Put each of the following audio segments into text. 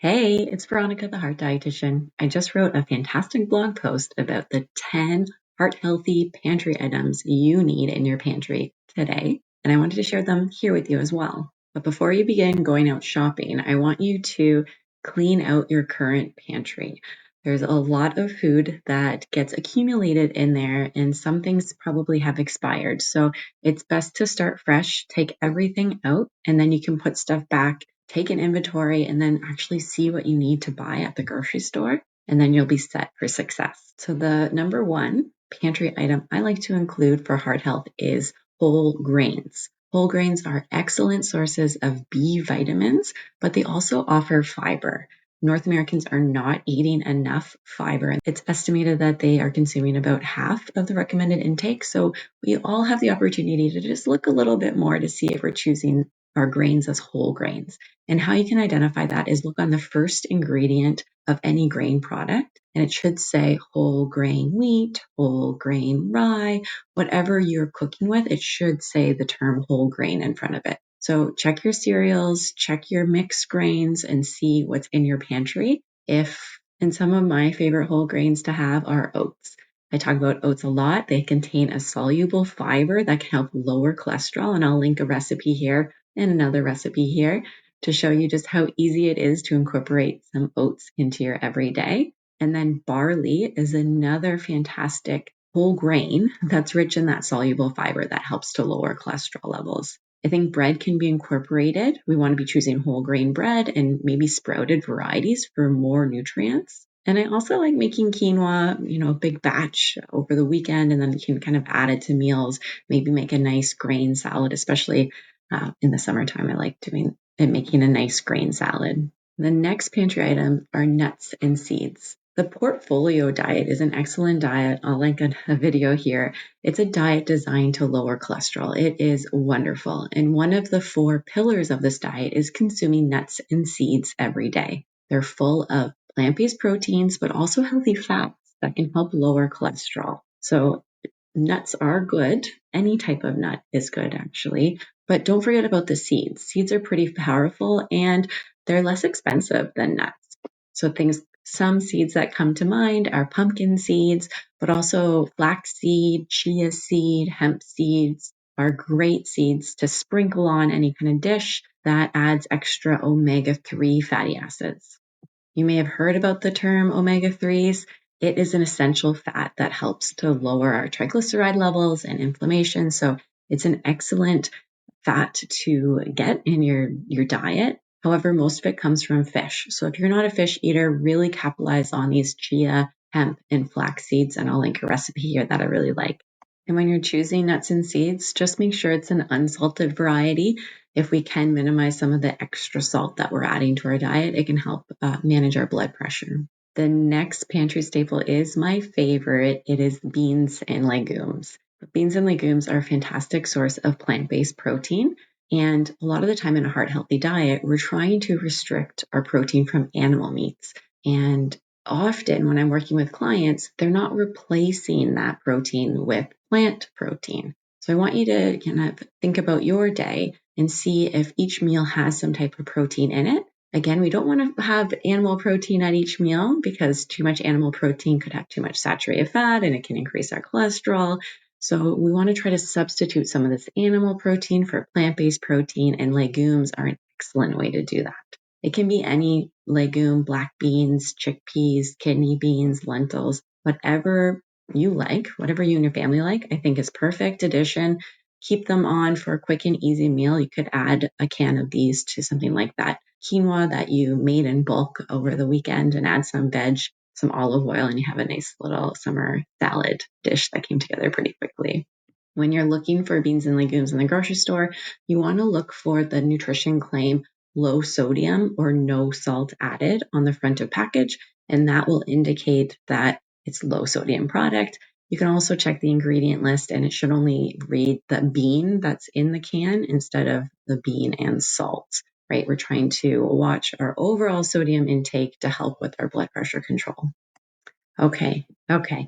Hey, it's Veronica, the Heart Dietitian. I just wrote a fantastic blog post about the 10 heart-healthy pantry items you need in your pantry today, and I wanted to share them here with you as well. But before you begin going out shopping, I want you to clean out your current pantry. There's a lot of food that gets accumulated in there, and some things probably have expired. So it's best to start fresh, take everything out, and then you can put stuff back, take an inventory, and then actually see what you need to buy at the grocery store, and then you'll be set for success. So the number one pantry item I like to include for heart health is whole grains. Whole grains are excellent sources of B vitamins, but they also offer fiber. North Americans are not eating enough fiber. It's estimated that they are consuming about half of the recommended intake. So we all have the opportunity to just look a little bit more to see if we're choosing our grains as whole grains. And how you can identify that is look on the first ingredient of any grain product, and it should say whole grain wheat, whole grain rye, whatever you're cooking with, it should say the term whole grain in front of it. So check your cereals, check your mixed grains, and see what's in your pantry. And some of my favorite whole grains to have are oats. I talk about oats a lot. They contain a soluble fiber that can help lower cholesterol, and I'll link a recipe here and another recipe here to show you just how easy it is to incorporate some oats into your everyday. And then barley is another fantastic whole grain that's rich in that soluble fiber that helps to lower cholesterol levels. I think bread can be incorporated. We want to be choosing whole grain bread and maybe sprouted varieties for more nutrients. And I also like making quinoa, a big batch over the weekend, and then you can kind of add it to meals, maybe make a nice grain salad, especially in the summertime. I like doing and making a nice grain salad. The next pantry item are nuts and seeds. The portfolio diet is an excellent diet. I'll link a video here. It's a diet designed to lower cholesterol. It is wonderful. And one of the 4 pillars of this diet is consuming nuts and seeds every day. They're full of plant-based proteins, but also healthy fats that can help lower cholesterol. So nuts are good. Any type of nut is good, actually. But don't forget about the seeds. Seeds are pretty powerful and they're less expensive than nuts. So some seeds that come to mind are pumpkin seeds, but also flaxseed, chia seed, hemp seeds are great seeds to sprinkle on any kind of dish that adds extra omega-3 fatty acids. You may have heard about the term omega-3s. It is an essential fat that helps to lower our triglyceride levels and inflammation. So it's an excellent fat to get in your diet. However, most of it comes from fish. So if you're not a fish eater, really capitalize on these chia, hemp, and flax seeds. And I'll link a recipe here that I really like. And when you're choosing nuts and seeds, just make sure it's an unsalted variety. If we can minimize some of the extra salt that we're adding to our diet, it can help manage our blood pressure. The next pantry staple is my favorite. It is beans and legumes. Beans and legumes are a fantastic source of plant-based protein. And a lot of the time in a heart-healthy diet, we're trying to restrict our protein from animal meats. And often when I'm working with clients, they're not replacing that protein with plant protein. So I want you to kind of think about your day and see if each meal has some type of protein in it. Again, we don't want to have animal protein at each meal because too much animal protein could have too much saturated fat and it can increase our cholesterol. So we want to try to substitute some of this animal protein for plant-based protein, and legumes are an excellent way to do that. It can be any legume, black beans, chickpeas, kidney beans, lentils, whatever you like, whatever you and your family like, I think is perfect addition. Keep them on for a quick and easy meal. You could add a can of these to something like that quinoa that you made in bulk over the weekend and add some veg, some olive oil, and you have a nice little summer salad dish that came together pretty quickly. When you're looking for beans and legumes in the grocery store, you want to look for the nutrition claim low sodium or no salt added on the front of package, and that will indicate that it's low sodium product. You can also check the ingredient list and it should only read the bean that's in the can instead of the bean and salt, right? We're trying to watch our overall sodium intake to help with our blood pressure control. Okay.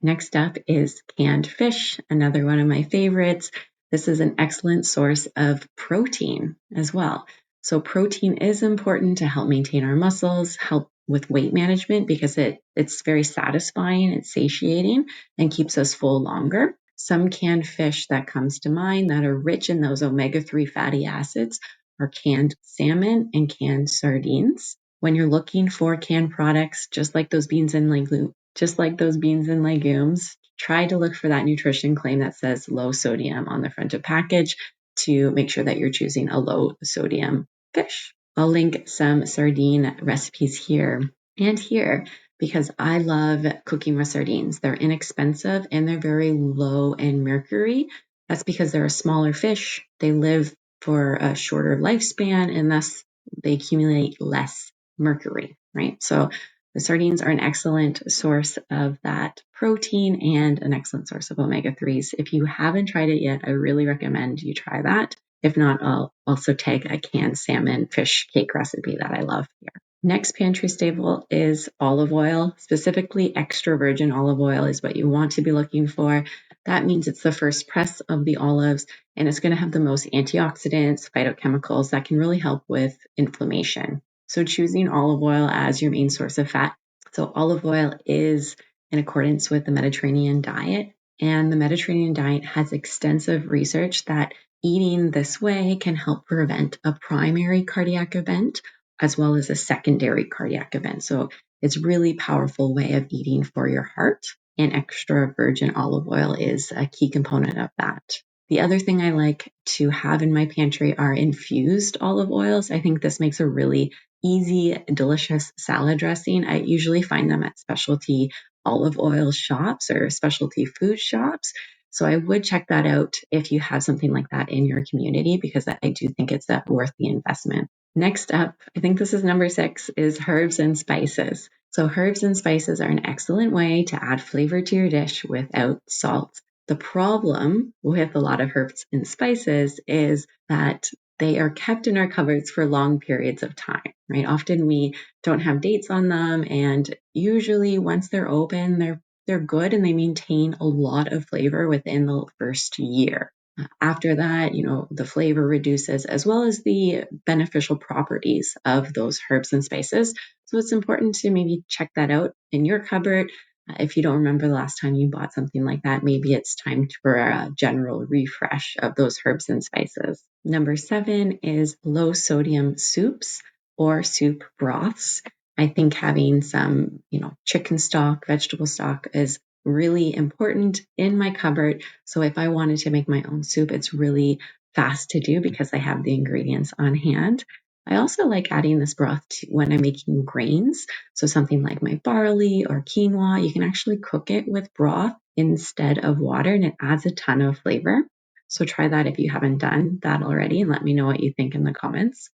Next up is canned fish, another one of my favorites. This is an excellent source of protein as well. So protein is important to help maintain our muscles, help with weight management because it's very satisfying, it's satiating, and keeps us full longer. Some canned fish that comes to mind that are rich in those omega-3 fatty acids are canned salmon and canned sardines. When you're looking for canned products, just like those beans and legumes, try to look for that nutrition claim that says low sodium on the front of package to make sure that you're choosing a low sodium fish. I'll link some sardine recipes here and here because I love cooking with sardines. They're inexpensive and they're very low in mercury. That's because they're a smaller fish. They live for a shorter lifespan and thus they accumulate less mercury, right? So the sardines are an excellent source of that protein and an excellent source of omega-3s. If you haven't tried it yet, I really recommend you try that. If not, I'll also tag a canned salmon fish cake recipe that I love here. Next pantry staple is olive oil. Specifically, extra virgin olive oil is what you want to be looking for. That means it's the first press of the olives, and it's going to have the most antioxidants, phytochemicals that can really help with inflammation. So choosing olive oil as your main source of fat. So olive oil is in accordance with the Mediterranean diet, and the Mediterranean diet has extensive research that eating this way can help prevent a primary cardiac event as well as a secondary cardiac event. So it's a really powerful way of eating for your heart, and extra virgin olive oil is a key component of that. The other thing I like to have in my pantry are infused olive oils. I think this makes a really easy, delicious salad dressing. I usually find them at specialty olive oil shops or specialty food shops. So I would check that out if you have something like that in your community, because I do think it's worth the investment. Next up, I think this is number 6, is herbs and spices. So herbs and spices are an excellent way to add flavor to your dish without salt. The problem with a lot of herbs and spices is that they are kept in our cupboards for long periods of time, right? Often we don't have dates on them, and usually once they're open, they're good and they maintain a lot of flavor within the first year. After that, the flavor reduces as well as the beneficial properties of those herbs and spices. So it's important to maybe check that out in your cupboard. If you don't remember the last time you bought something like that, maybe it's time for a general refresh of those herbs and spices. Number 7 is low sodium soups or soup broths. I think having some, chicken stock, vegetable stock is really important in my cupboard. So if I wanted to make my own soup, it's really fast to do because I have the ingredients on hand. I also like adding this broth when I'm making grains. So something like my barley or quinoa, you can actually cook it with broth instead of water, and it adds a ton of flavor. So try that if you haven't done that already, and let me know what you think in the comments.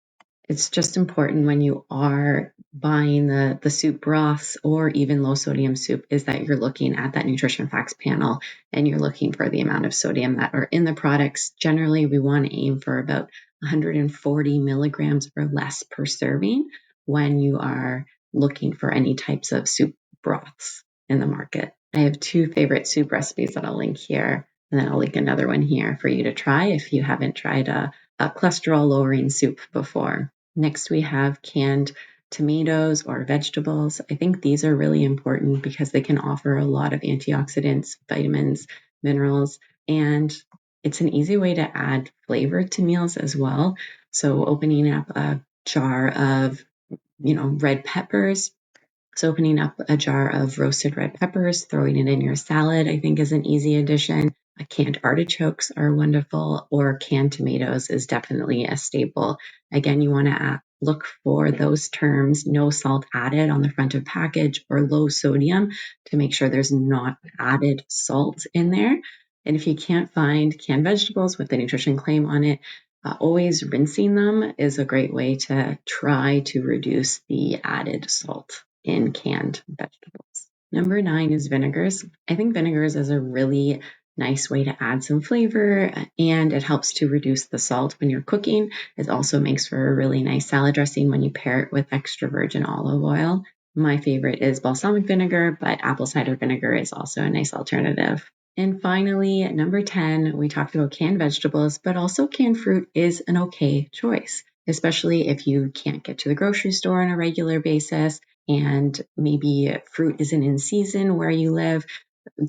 It's just important when you are buying the soup broths or even low sodium soup is that you're looking at that nutrition facts panel and you're looking for the amount of sodium that are in the products. Generally, we want to aim for about 140 milligrams or less per serving when you are looking for any types of soup broths in the market. I have 2 favorite soup recipes that I'll link here, and then I'll link another one here for you to try if you haven't tried a cholesterol lowering soup before. Next, we have canned tomatoes or vegetables. I think these are really important because they can offer a lot of antioxidants, vitamins, minerals, and it's an easy way to add flavor to meals as well. So opening up a jar of, red peppers. So opening up a jar of roasted red peppers, throwing it in your salad, I think is an easy addition. Canned artichokes are wonderful, or canned tomatoes is definitely a staple. Again, you want to look for those terms, no salt added on the front of package or low sodium to make sure there's not added salt in there. And if you can't find canned vegetables with the nutrition claim on it, always rinsing them is a great way to try to reduce the added salt in canned vegetables. Number 9 is vinegars. I think vinegars is a really nice way to add some flavor, and it helps to reduce the salt when you're cooking. It also makes for a really nice salad dressing when you pair it with extra virgin olive oil. My favorite is balsamic vinegar, but apple cider vinegar is also a nice alternative. And finally, number 10, we talked about canned vegetables, but also canned fruit is an okay choice. especially if you can't get to the grocery store on a regular basis and maybe fruit isn't in season where you live.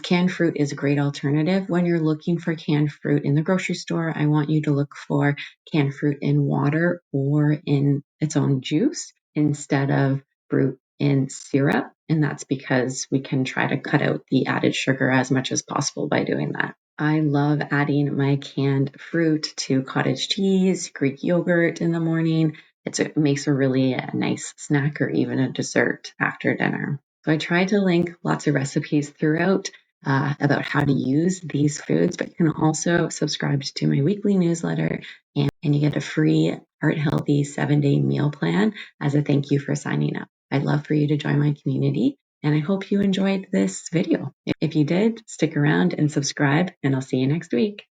Canned fruit is a great alternative. When you're looking for canned fruit in the grocery store, I want you to look for canned fruit in water or in its own juice instead of fruit in syrup. And that's because we can try to cut out the added sugar as much as possible by doing that. I love adding my canned fruit to cottage cheese, Greek yogurt in the morning. It makes a really nice snack or even a dessert after dinner. So I try to link lots of recipes throughout about how to use these foods, but you can also subscribe to my weekly newsletter and you get a free Heart Healthy 7-day meal plan as a thank you for signing up. I'd love for you to join my community, and I hope you enjoyed this video. If you did, stick around and subscribe, and I'll see you next week.